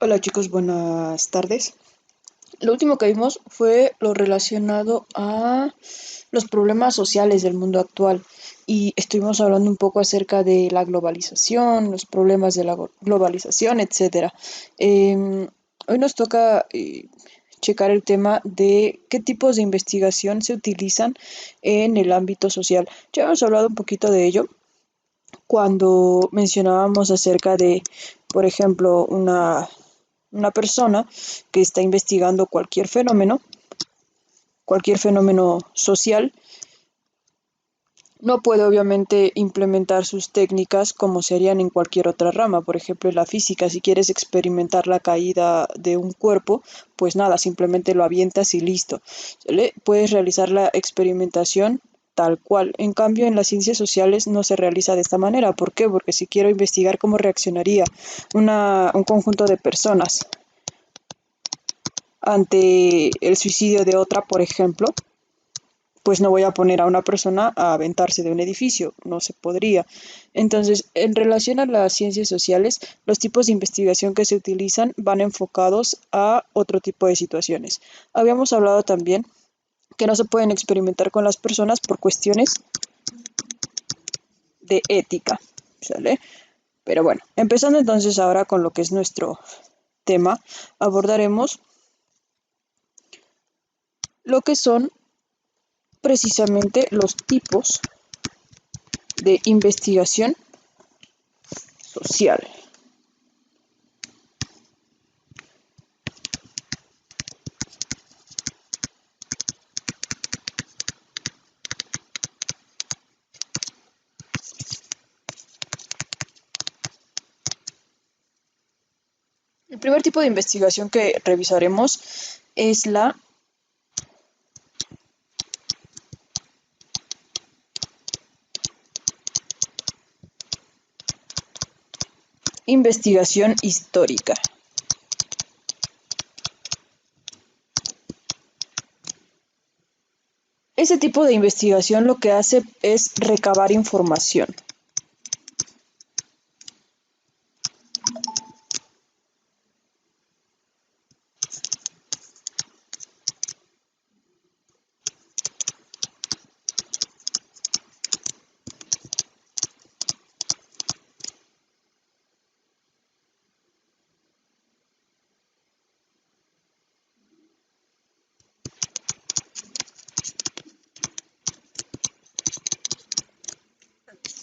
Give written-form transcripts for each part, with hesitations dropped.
Hola chicos, buenas tardes. Lo último que vimos fue lo relacionado a los problemas sociales del mundo actual y estuvimos hablando un poco acerca de la globalización, los problemas de la globalización, etcétera. Hoy nos toca checar el tema de qué tipos de investigación se utilizan en el ámbito social. Ya hemos hablado un poquito de ello cuando mencionábamos acerca de, por ejemplo, una persona que está investigando cualquier fenómeno social, no puede obviamente implementar sus técnicas como se harían en cualquier otra rama. Por ejemplo, en la física, si quieres experimentar la caída de un cuerpo, pues nada, simplemente lo avientas y listo. ¿Sale? Puedes realizar la experimentación tal cual. En cambio, en las ciencias sociales no se realiza de esta manera. ¿Por qué? Porque si quiero investigar cómo reaccionaría un conjunto de personas ante el suicidio de otra, por ejemplo, pues no voy a poner a una persona a aventarse de un edificio, no se podría. Entonces, en relación a las ciencias sociales, los tipos de investigación que se utilizan van enfocados a otro tipo de situaciones. Habíamos hablado también que no se pueden experimentar con las personas por cuestiones de ética, ¿sale? Pero bueno, empezando entonces ahora con lo que es nuestro tema, abordaremos lo que son precisamente los tipos de investigación social. El primer tipo de investigación que revisaremos es la investigación histórica. Ese tipo de investigación lo que hace es recabar información.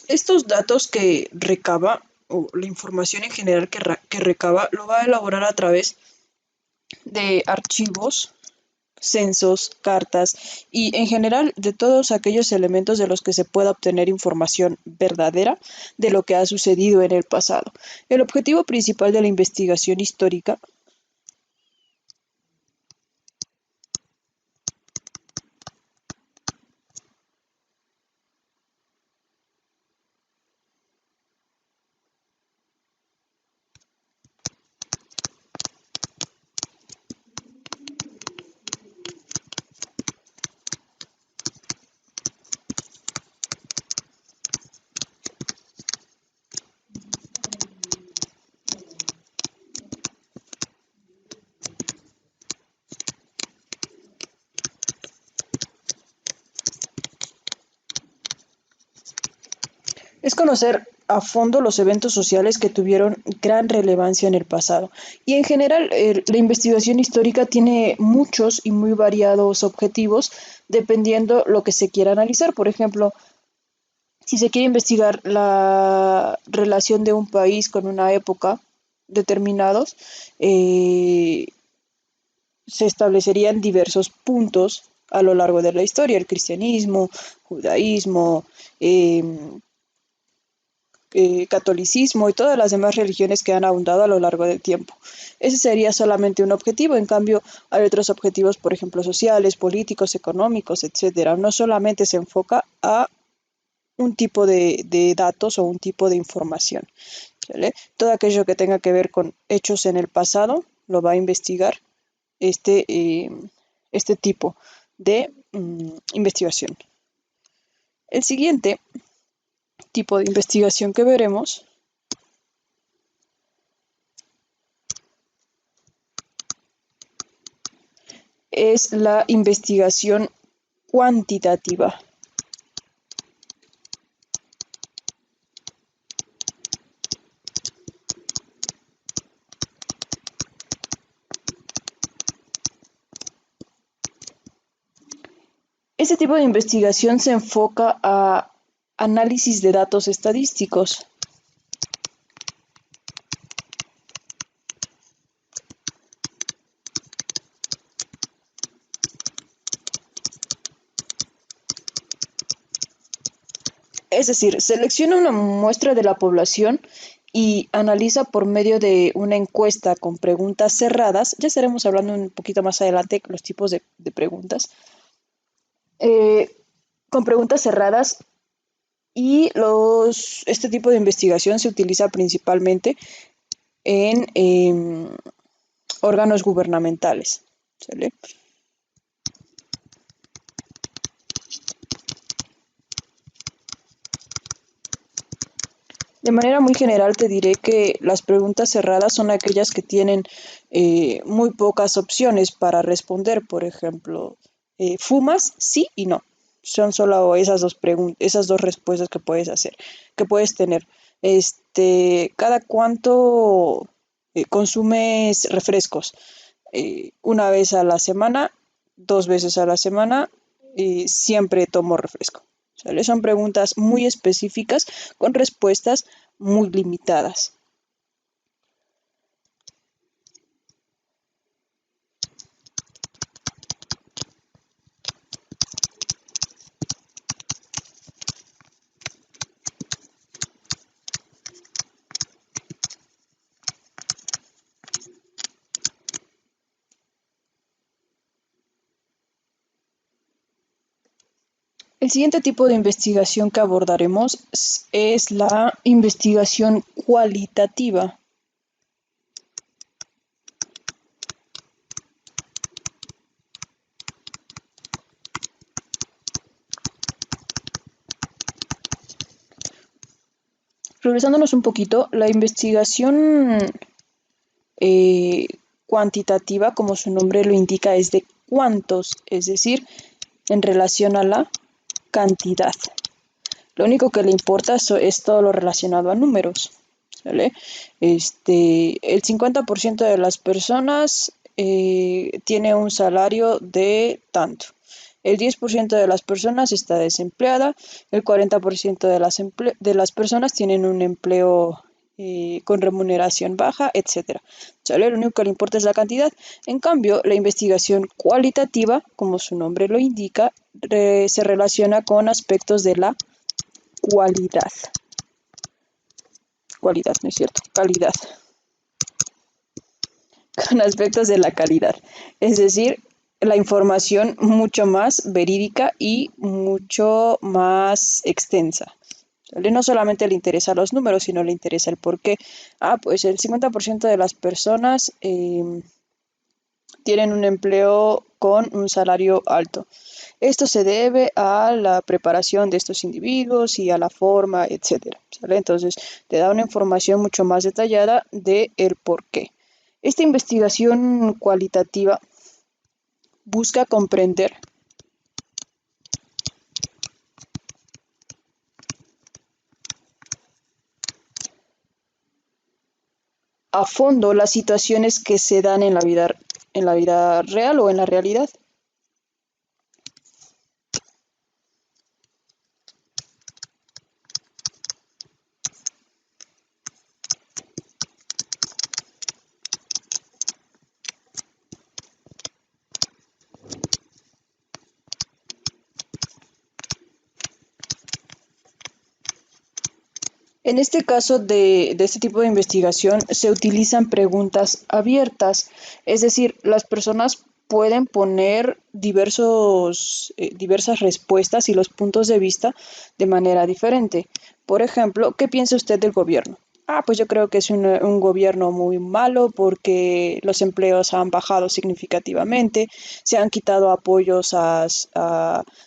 Estos datos que recaba, o la información en general que recaba, lo va a elaborar a través de archivos, censos, cartas y en general de todos aquellos elementos de los que se pueda obtener información verdadera de lo que ha sucedido en el pasado. El objetivo principal de la investigación histórica es conocer a fondo los eventos sociales que tuvieron gran relevancia en el pasado. Y en general, la investigación histórica tiene muchos y muy variados objetivos dependiendo lo que se quiera analizar. Por ejemplo, si se quiere investigar la relación de un país con una época determinados, eh, se establecerían diversos puntos a lo largo de la historia, el cristianismo, judaísmo, eh, catolicismo y todas las demás religiones que han abundado a lo largo del tiempo. Ese sería solamente un objetivo, en cambio hay otros objetivos, por ejemplo, sociales, políticos, económicos, etcétera. No solamente se enfoca a un tipo de datos o un tipo de información, ¿vale? Todo aquello que tenga que ver con hechos en el pasado lo va a investigar este, eh, este tipo de investigación. El siguiente tipo de investigación que veremos es la investigación cuantitativa. Este tipo de investigación se enfoca a análisis de datos estadísticos. Es decir, selecciona una muestra de la población y analiza por medio de una encuesta con preguntas cerradas. Ya estaremos hablando un poquito más adelante los tipos de preguntas. Eh, con preguntas cerradas y este tipo de investigación se utiliza principalmente en órganos gubernamentales. ¿Sale? De manera muy general te diré que las preguntas cerradas son aquellas que tienen muy pocas opciones para responder. Por ejemplo, ¿fumas? Sí y no. Son solo esas dos respuestas que puedes hacer, que puedes tener. ¿Cada cuánto consumes refrescos? Una vez a la semana, dos veces a la semana, siempre tomo refresco. ¿Sale? Son preguntas muy específicas con respuestas muy limitadas. El siguiente tipo de investigación que abordaremos es la investigación cualitativa. Regresándonos un poquito, la investigación eh, cuantitativa, como su nombre lo indica, es de cuántos, es decir, en relación a la cantidad. Lo único que le importa es todo lo relacionado a números. ¿Vale? El 50% de las personas tiene un salario de tanto. El 10% de las personas está desempleada, el 40% de las personas tienen un empleo con remuneración baja, etcétera. ¿Sale? Lo único que le importa es la cantidad. En cambio, la investigación cualitativa, como su nombre lo indica, se relaciona con aspectos de la cualidad. Cualidad, ¿no es cierto? Calidad. Con aspectos de la calidad. Es decir, la información mucho más verídica y mucho más extensa. No solamente le interesa los números, sino le interesa el por qué. Pues el 50% de las personas tienen un empleo con un salario alto. Esto se debe a la preparación de estos individuos y a la forma, etcétera. ¿Sale? Entonces, te da una información mucho más detallada de el por qué. Esta investigación cualitativa busca comprender a fondo las situaciones que se dan en la vida real o en la realidad. En este caso de este tipo de investigación se utilizan preguntas abiertas, es decir, las personas pueden poner diversas respuestas y los puntos de vista de manera diferente. Por ejemplo, ¿qué piensa usted del gobierno? Pues yo creo que es un gobierno muy malo porque los empleos han bajado significativamente, se han quitado apoyos a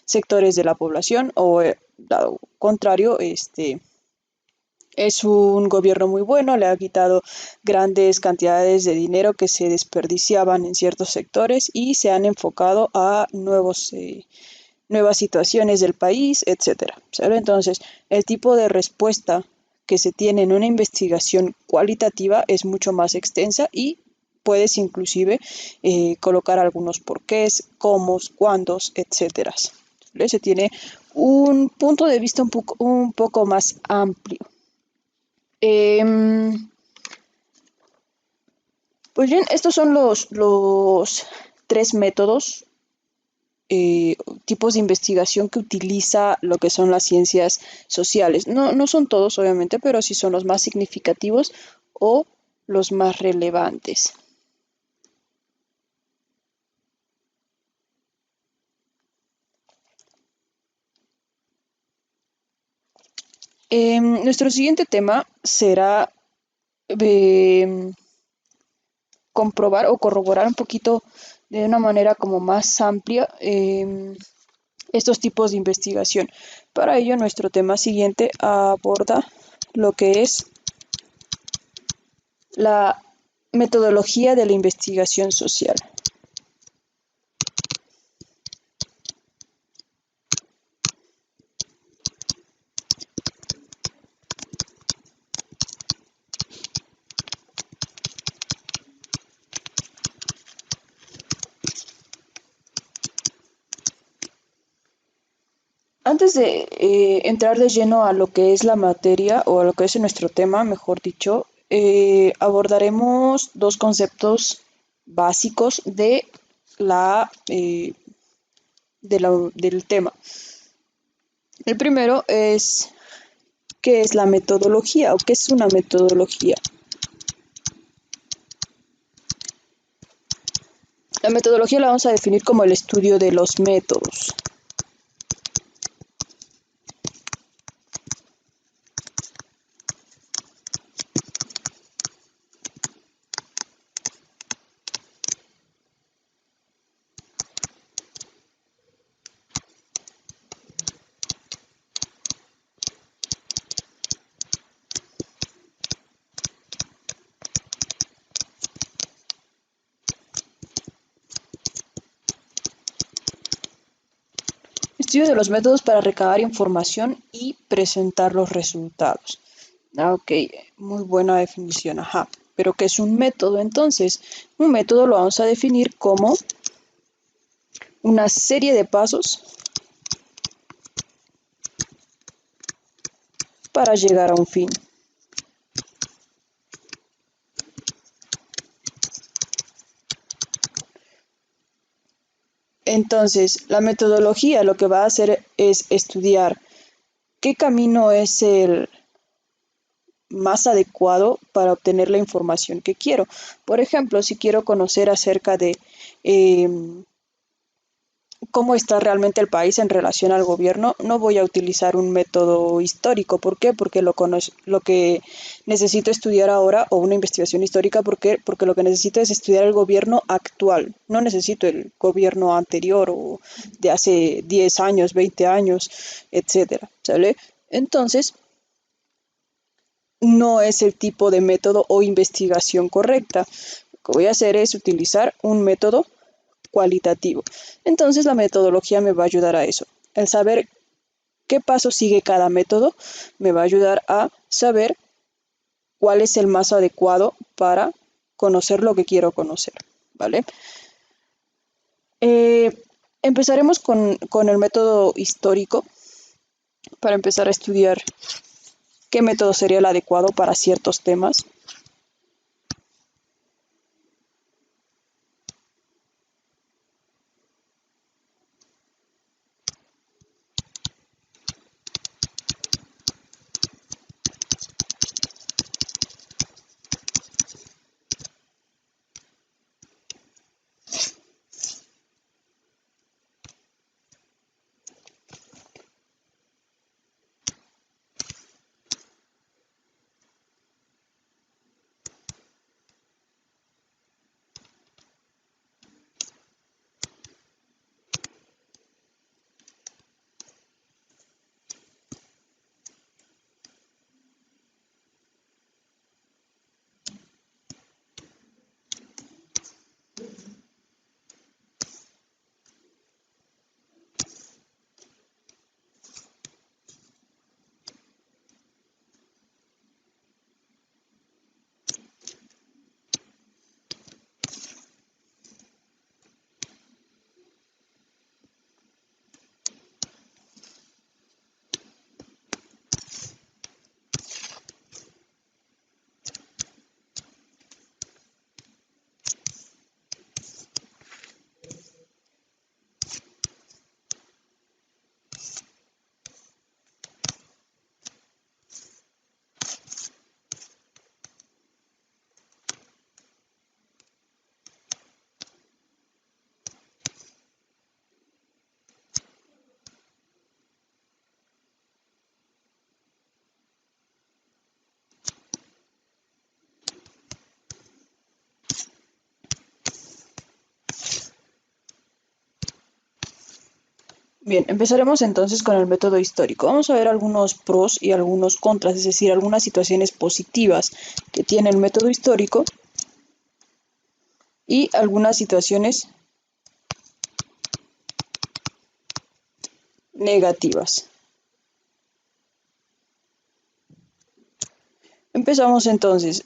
sectores de la población o, dado contrario, Es un gobierno muy bueno, le ha quitado grandes cantidades de dinero que se desperdiciaban en ciertos sectores y se han enfocado a nuevas situaciones del país, etcétera. ¿Sabe? Entonces, el tipo de respuesta que se tiene en una investigación cualitativa es mucho más extensa y puedes inclusive colocar algunos porqués, cómo, cuándos, etcétera. ¿Vale? Se tiene un punto de vista un poco más amplio. Em, pues bien, estos son los tres métodos, tipos de investigación que utiliza lo que son las ciencias sociales. No, no son todos, obviamente, pero sí son los más significativos o los más relevantes. Nuestro siguiente tema será em, comprobar o corroborar un poquito de una manera como más amplia estos tipos de investigación. Para ello, nuestro tema siguiente aborda lo que es la metodología de la investigación social. Antes de entrar de lleno a lo que es la materia o a lo que es nuestro tema, mejor dicho, abordaremos dos conceptos básicos del tema. El primero es qué es la metodología o qué es una metodología. La metodología la vamos a definir como el estudio de los métodos. Estudio de los métodos para recabar información y presentar los resultados. Ok, muy buena definición, ajá. Pero ¿qué es un método entonces? Un método lo vamos a definir como una serie de pasos para llegar a un fin. Entonces, la metodología lo que va a hacer es estudiar qué camino es el más adecuado para obtener la información que quiero. Por ejemplo, si quiero conocer acerca de eh, cómo está realmente el país en relación al gobierno, no voy a utilizar un método histórico. ¿Por qué? Porque lo que necesito estudiar ahora, o una investigación histórica, porque lo que necesito es estudiar el gobierno actual. No necesito el gobierno anterior o de hace 10 años, 20 años, etcétera. ¿Sale? Entonces, no es el tipo de método o investigación correcta. Lo que voy a hacer es utilizar un método cualitativo. Entonces la metodología me va a ayudar a eso. El saber qué paso sigue cada método me va a ayudar a saber cuál es el más adecuado para conocer lo que quiero conocer. ¿Vale? Eh, Empezaremos con el método histórico para empezar a estudiar qué método sería el adecuado para ciertos temas. Bien, empezaremos entonces con el método histórico. Vamos a ver algunos pros y algunos contras, es decir, algunas situaciones positivas que tiene el método histórico y algunas situaciones negativas. Empezamos entonces.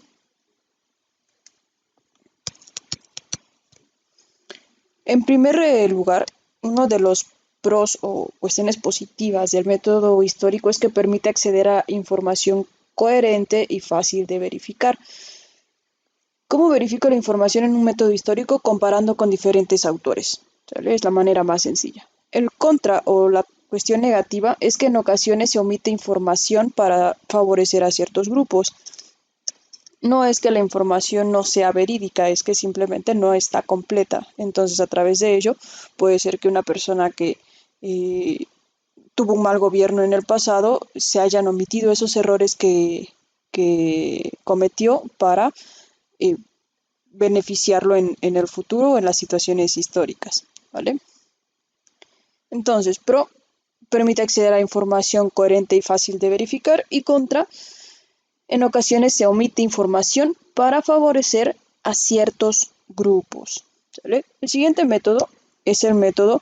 En primer lugar, uno de los pros o cuestiones positivas del método histórico es que permite acceder a información coherente y fácil de verificar. ¿Cómo verifico la información en un método histórico comparando con diferentes autores? ¿Sale? Es la manera más sencilla. El contra o la cuestión negativa es que en ocasiones se omite información para favorecer a ciertos grupos. No es que la información no sea verídica, es que simplemente no está completa. Entonces, a través de ello, puede ser que una persona que eh, tuvo un mal gobierno en el pasado se hayan omitido esos errores que cometió para eh, beneficiarlo en el futuro en las situaciones históricas, ¿vale? Entonces, pro permite acceder a información coherente y fácil de verificar y contra, en ocasiones se omite información para favorecer a ciertos grupos, ¿sale? El siguiente método es el método.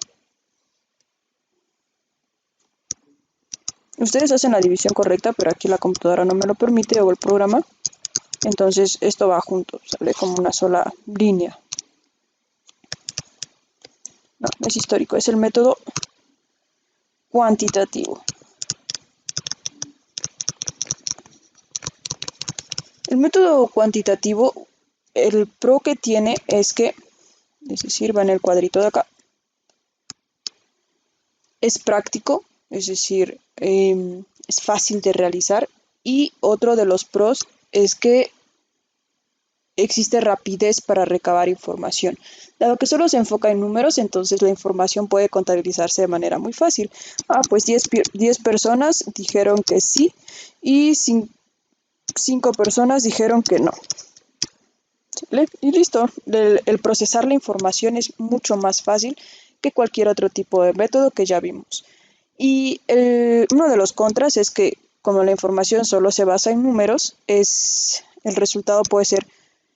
Ustedes hacen la división correcta, pero aquí la computadora no me lo permite o el programa. Entonces esto va junto, sale como una sola línea. No, no es histórico, es el método cuantitativo. El método cuantitativo, el pro que tiene es que, es decir, va en el cuadrito de acá, es práctico, es decir, es fácil de realizar. Y otro de los pros es que existe rapidez para recabar información. Dado que solo se enfoca en números, entonces la información puede contabilizarse de manera muy fácil. Pues 10 personas dijeron que sí y 5 personas dijeron que no. Y listo, el procesar la información es mucho más fácil que cualquier otro tipo de método que ya vimos. Y uno de los contras es que como la información solo se basa en números, el resultado puede ser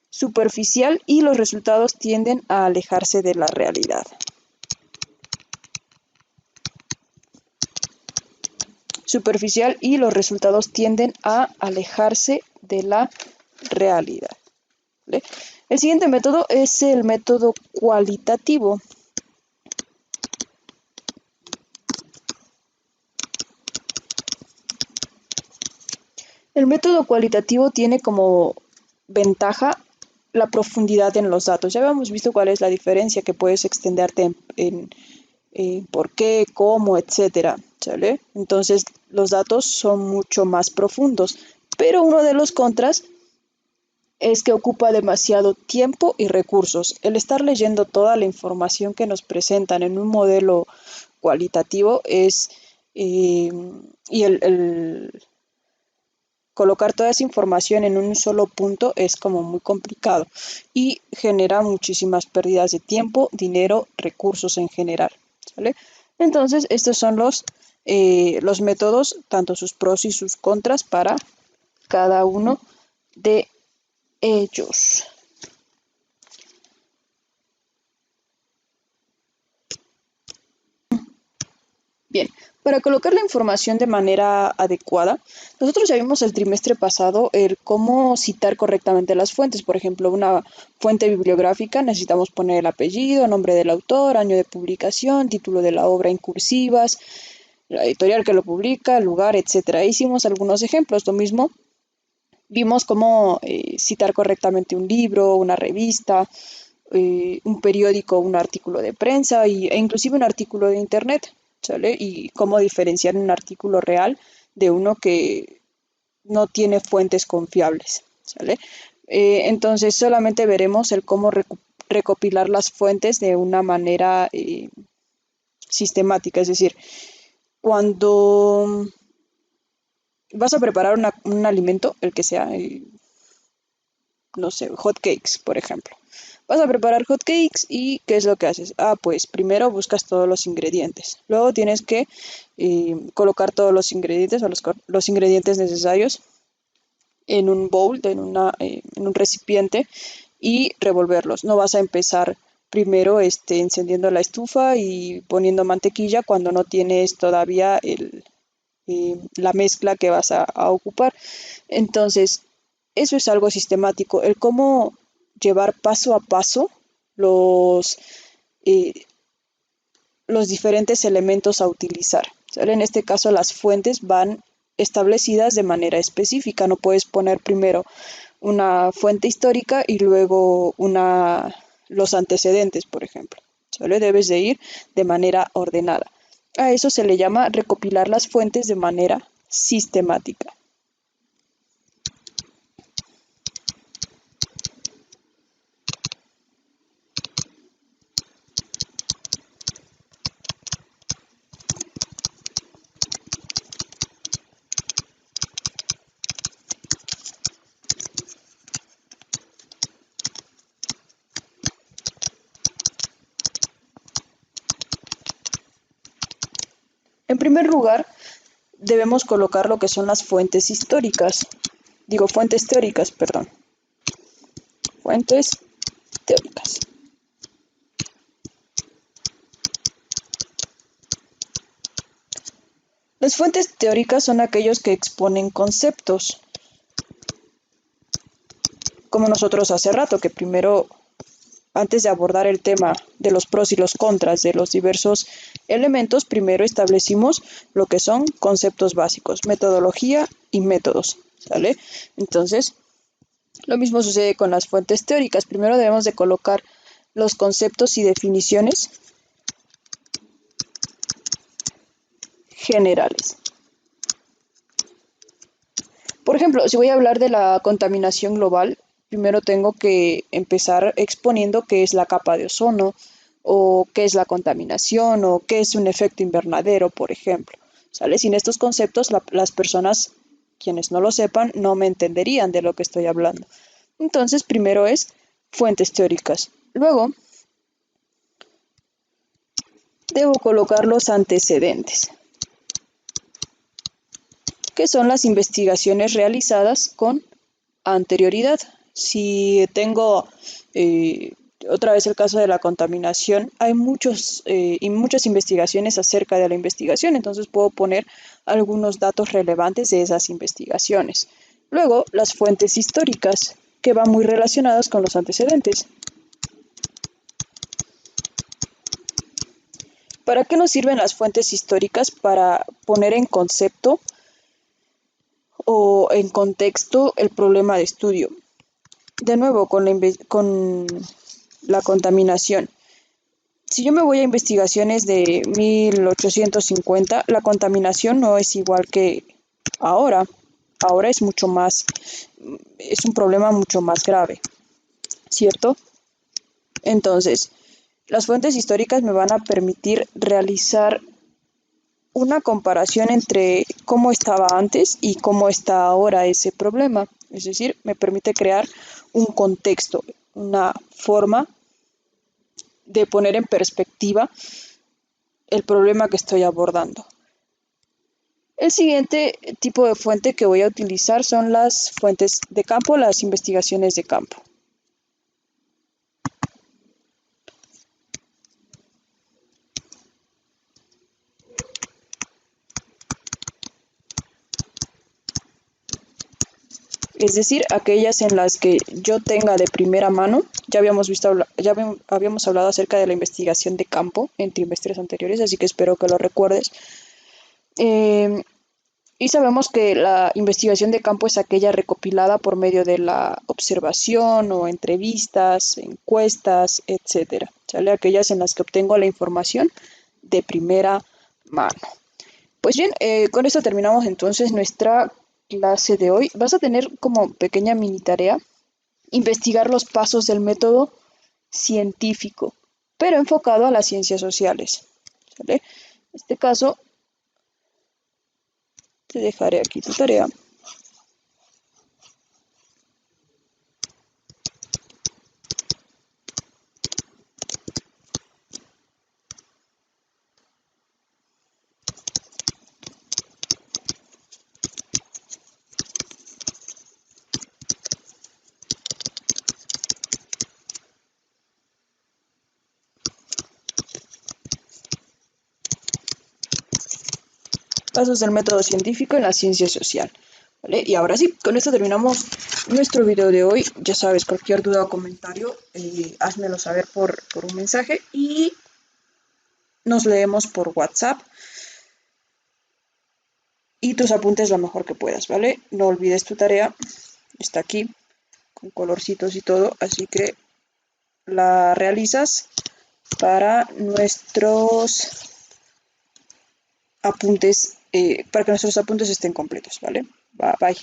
superficial y los resultados tienden a alejarse de la realidad. Superficial y los resultados tienden a alejarse de la realidad. ¿Vale? El siguiente método es el método cualitativo. El método cualitativo tiene como ventaja la profundidad en los datos. Ya habíamos visto cuál es la diferencia, que puedes extenderte en por qué, cómo, etcétera, ¿sale? Entonces los datos son mucho más profundos, pero uno de los contras es que ocupa demasiado tiempo y recursos. El estar leyendo toda la información que nos presentan en un modelo cualitativo y el colocar toda esa información en un solo punto es como muy complicado y genera muchísimas pérdidas de tiempo, dinero, recursos en general, ¿sale? Entonces, estos son los métodos, tanto sus pros y sus contras para cada uno de ellos. Bien, para colocar la información de manera adecuada, nosotros ya vimos el trimestre pasado el cómo citar correctamente las fuentes. Por ejemplo, una fuente bibliográfica necesitamos poner el apellido, nombre del autor, año de publicación, título de la obra en cursivas, la editorial que lo publica, lugar, etcétera. Hicimos algunos ejemplos. Lo mismo vimos cómo citar correctamente un libro, una revista, un periódico, un artículo de prensa e inclusive un artículo de internet, ¿sale? Y cómo diferenciar un artículo real de uno que no tiene fuentes confiables, ¿sale? Entonces solamente veremos el cómo recopilar las fuentes de una manera sistemática, es decir, cuando vas a preparar un alimento, el que sea, no sé, hot cakes, por ejemplo. Vas a preparar hotcakes y ¿qué es lo que haces? Ah, pues primero buscas todos los ingredientes. Luego tienes que colocar todos los ingredientes o los ingredientes necesarios en un bowl, en un recipiente y revolverlos. No vas a empezar primero encendiendo la estufa y poniendo mantequilla cuando no tienes todavía la mezcla que vas a ocupar. Entonces, eso es algo sistemático. El cómo llevar paso a paso los, eh, los diferentes elementos a utilizar. ¿Sale? En este caso, las fuentes van establecidas de manera específica. No puedes poner primero una fuente histórica y luego los antecedentes, por ejemplo. Solo debes de ir de manera ordenada. A eso se le llama recopilar las fuentes de manera sistemática. En primer lugar, debemos colocar lo que son las fuentes históricas. Digo, fuentes teóricas, perdón. Fuentes teóricas. Las fuentes teóricas son aquellos que exponen conceptos, como nosotros hace rato, que primero, antes de abordar el tema de los pros y los contras de los diversos elementos, primero establecimos lo que son conceptos básicos, metodología y métodos, ¿sale? Entonces, lo mismo sucede con las fuentes teóricas. Primero debemos de colocar los conceptos y definiciones generales. Por ejemplo, si voy a hablar de la contaminación global, primero tengo que empezar exponiendo qué es la capa de ozono, o qué es la contaminación, o qué es un efecto invernadero, por ejemplo. ¿Sale? Sin estos conceptos, las personas, quienes no lo sepan, no me entenderían de lo que estoy hablando. Entonces, primero es fuentes teóricas. Luego, debo colocar los antecedentes, que son las investigaciones realizadas con anterioridad. Si tengo eh, otra vez el caso de la contaminación, hay muchas investigaciones acerca de la investigación, entonces puedo poner algunos datos relevantes de esas investigaciones. Luego, las fuentes históricas, que van muy relacionadas con los antecedentes. ¿Para qué nos sirven las fuentes históricas? Para poner en concepto o en contexto el problema de estudio. De nuevo, con la contaminación. Si yo me voy a investigaciones de 1850, la contaminación no es igual que ahora. Ahora es un problema mucho más grave, ¿cierto? Entonces, las fuentes históricas me van a permitir realizar una comparación entre cómo estaba antes y cómo está ahora ese problema. Es decir, me permite crear un contexto, una forma de poner en perspectiva el problema que estoy abordando. El siguiente tipo de fuente que voy a utilizar son las fuentes de campo, las investigaciones de campo. Es decir, aquellas en las que yo tenga de primera mano. Habíamos hablado acerca de la investigación de campo en trimestres anteriores, así que espero que lo recuerdes. Eh, y sabemos que la investigación de campo es aquella recopilada por medio de la observación o entrevistas, encuestas, etcétera. ¿Sale? Aquellas en las que obtengo la información de primera mano. Pues bien, con esto terminamos entonces nuestra clase de hoy. Vas a tener como pequeña mini tarea investigar los pasos del método científico, pero enfocado a las ciencias sociales. ¿Sale? En este caso, te dejaré aquí tu tarea. Pasos del método científico en la ciencia social. ¿Vale? Y ahora sí, con esto terminamos nuestro video de hoy. Ya sabes, cualquier duda o comentario, házmelo saber por un mensaje y nos leemos por WhatsApp. Y tus apuntes lo mejor que puedas, ¿vale? No olvides tu tarea, está aquí, con colorcitos y todo, así que la realizas para nuestros apuntes, para que nuestros apuntes estén completos, ¿vale? Bye.